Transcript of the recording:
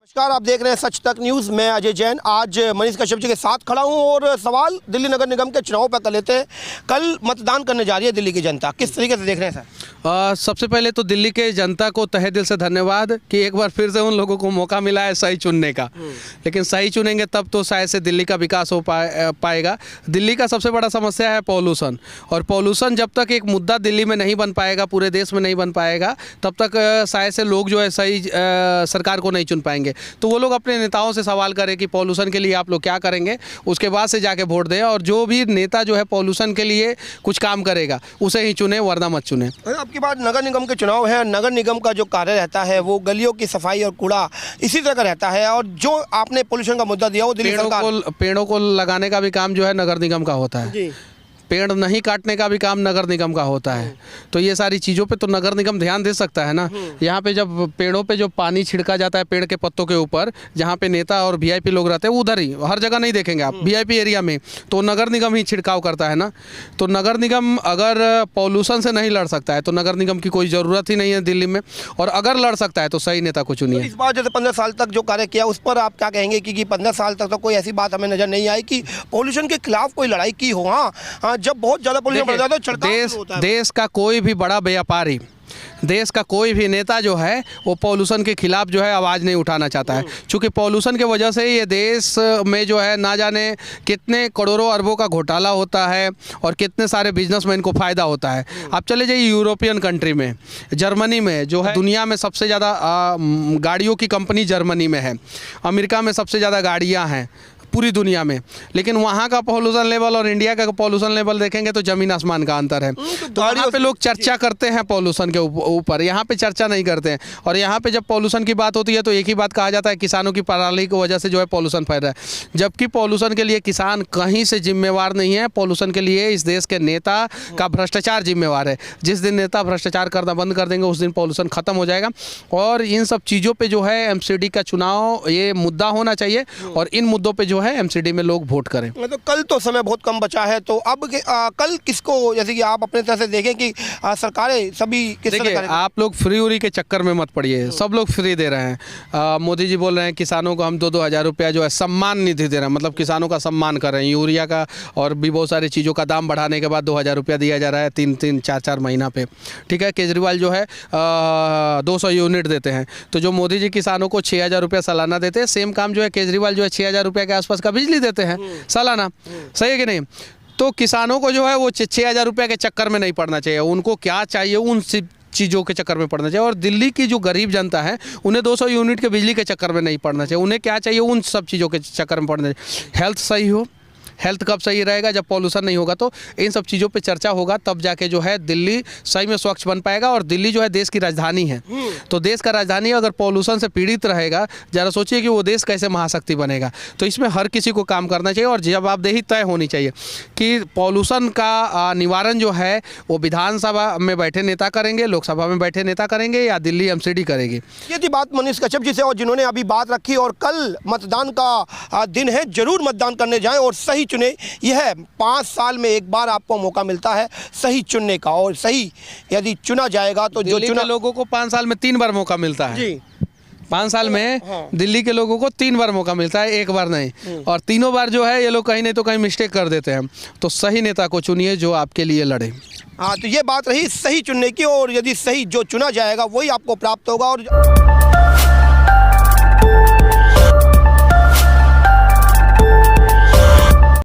नमस्कार, आप देख रहे हैं सच तक न्यूज़। मैं अजय जैन आज मनीष कश्यप जी के साथ खड़ा हूं और सवाल दिल्ली नगर निगम के चुनाव पर कर लेते हैं। कल मतदान करने जा रही है दिल्ली की जनता, किस तरीके से देख रहे हैं सर? सबसे पहले तो दिल्ली के जनता को तहे दिल से धन्यवाद कि एक बार फिर से उन लोगों को मौका मिला है सही चुनने का। लेकिन सही चुनेंगे तब तो शायद से दिल्ली का विकास हो पाएगा। दिल्ली का सबसे बड़ा समस्या है पॉल्यूशन, और पॉल्यूशन जब तक एक मुद्दा दिल्ली में नहीं बन पाएगा, पूरे देश में नहीं बन पाएगा, तब तक शायद से लोग जो है सही सरकार को नहीं चुन पाएंगे। तो वो लोग अपने नेताओं से सवाल करें कि पॉल्यूशन के लिए आप लोग क्या करेंगे, उसके बाद से जाके वोट दें, और जो भी नेता जो है पॉल्यूशन के लिए कुछ काम करेगा उसे ही चुने, वरना मत चुने। आपकी बात, नगर निगम के चुनाव है, नगर निगम का जो कार्य रहता है वो गलियों की सफाई और कूड़ा इसी तरह का रहता है, और जो आपने पोल्यूशन का मुद्दा दिया वो दिल्ली सरकार पेड़ों को लगाने का भी काम जो है नगर निगम का होता है जी। पेड़ नहीं काटने का भी काम नगर निगम का होता है। तो ये सारी चीज़ों पे तो नगर निगम ध्यान दे सकता है ना। यहाँ पे जब पेड़ों पे जो पानी छिड़का जाता है पेड़ के पत्तों के ऊपर, जहाँ पे नेता और वीआईपी लोग रहते हैं उधर ही, हर जगह नहीं देखेंगे आप वीआईपी एरिया में, तो नगर निगम ही छिड़काव करता है ना। तो नगर निगम अगर पॉल्यूशन से नहीं लड़ सकता है तो नगर निगम की कोई ज़रूरत ही नहीं है दिल्ली में, और अगर लड़ सकता है तो सही नेता को चुनिए। इस बार जैसे 15 साल तक जो कार्य किया उस पर आप क्या कहेंगे? क्योंकि 15 साल तक तो कोई ऐसी बात हमें नजर नहीं आई कि पॉल्यूशन के खिलाफ कोई लड़ाई की हो। हाँ, जब बहुत ज़्यादा पॉल्यूशन बढ़ जाता है तो छिड़काव शुरू होता है। देश का कोई भी बड़ा व्यापारी, देश का कोई भी नेता जो है वो पॉल्यूशन के खिलाफ जो है आवाज़ नहीं उठाना चाहता है, क्योंकि पॉल्यूशन की वजह से ये देश में जो है ना जाने कितने करोड़ों अरबों का घोटाला होता है और कितने सारे बिजनेसमैन को फ़ायदा होता है। आप चले जाइए यूरोपियन कंट्री में, जर्मनी में जो है दुनिया में सबसे ज़्यादा गाड़ियों की कंपनी जर्मनी में है, अमेरिका में सबसे ज़्यादा गाड़ियाँ हैं पूरी दुनिया में, लेकिन वहाँ का पॉल्यूशन लेवल और इंडिया का पॉल्यूशन लेवल देखेंगे तो ज़मीन आसमान का अंतर है। तो वहाँ पे लोग चर्चा करते हैं पॉल्यूशन के ऊपर, यहाँ पे चर्चा नहीं करते हैं। और यहाँ पे जब पॉल्यूशन की बात होती है तो एक ही बात कहा जाता है, किसानों की पराली की वजह से जो है पॉल्यूशन फैल रहा है, जबकि पॉल्यूशन के लिए किसान कहीं से जिम्मेवार नहीं है। पॉल्यूशन के लिए इस देश के नेता का भ्रष्टाचार जिम्मेवार है। जिस दिन नेता भ्रष्टाचार करना बंद कर देंगे उस दिन पॉल्यूशन खत्म हो जाएगा। और इन सब चीज़ों पर जो है एमसीडी का चुनाव ये मुद्दा होना चाहिए, और इन मुद्दों पर जो है एमसीडी में लोग वोट करें। तो कल तो समय बहुत कम बचा है, तो अब कल किसको, जैसे कि आप अपने तरह से देखें कि सरकारें सभी किस तरह करें? आप लोग फ्री उरी के चक्कर में मत पड़िए, सब लोग फ्री दे रहे हैं। मोदी जी बोल रहे हैं किसानों को हम 2-2 हज़ार रुपया जो है सम्मान निधि दे रहे हैं, मतलब किसानों का सम्मान कर रहे हैं। यूरिया का और भी बहुत सारी चीज़ों का दाम बढ़ाने के बाद 2 हज़ार रुपया दिया जा रहा है 3-3, 4-4 महीना पे। ठीक है, केजरीवाल जो है 200 यूनिट देते हैं। तो जो मोदी जी किसानों को 6 हज़ार रुपया सालाना देते हैं, सेम काम जो है केजरीवाल जो है 6 हज़ार रुपया के आसपास का बिजली देते हैं सालाना। सही है कि नहीं? तो किसानों को जो है वो 6 हज़ार रुपये के चक्कर में नहीं पड़ना चाहिए। उनको क्या चाहिए उन चीज़ों के चक्कर में पड़ना चाहिए। और दिल्ली की जो गरीब जनता है उन्हें 200 यूनिट के बिजली के चक्कर में नहीं पड़ना चाहिए। उन्हें क्या चाहिए उन सब चीज़ों के चक्कर में पड़ना चाहिए। हेल्थ सही हो, हेल्थ कब सही रहेगा? जब पॉल्यूशन नहीं होगा। तो इन सब चीज़ों पे चर्चा होगा तब जाके जो है दिल्ली सही में स्वच्छ बन पाएगा। और दिल्ली जो है देश की राजधानी है, तो देश का राजधानी अगर पॉल्यूशन से पीड़ित रहेगा, ज़रा सोचिए कि वो देश कैसे महाशक्ति बनेगा। तो इसमें हर किसी को काम करना चाहिए और जवाबदेही तय होनी चाहिए कि पॉल्यूशन का निवारण जो है वो विधानसभा में बैठे नेता करेंगे, लोकसभा में बैठे नेता करेंगे, या दिल्ली एमसीडी करेगी। ये थी बात मनीष कश्यप जी से, और जिन्होंने अभी बात रखी। और कल मतदान का दिन है, जरूर मतदान करने जाएं और सही चुने। यह 5 साल में एक बार आपको मौका मिलता है सही चुनने का, और सही यदि चुना जाएगा तो जो चुना लोगों को 5 साल में 3 बार मौका मिलता है जी। 5 साल में दिल्ली के लोगों को 3 बार मौका मिलता है, एक बार नहीं। और तीनों बार जो है ये लोग कहीं नहीं तो कहीं मिस्टेक कर देते हैं। तो सही नेता को चुनिए जो आपके लिए लड़े। हाँ, तो ये बात रही सही चुनने की, और यदि सही जो चुना जाएगा वही आपको प्राप्त होगा। और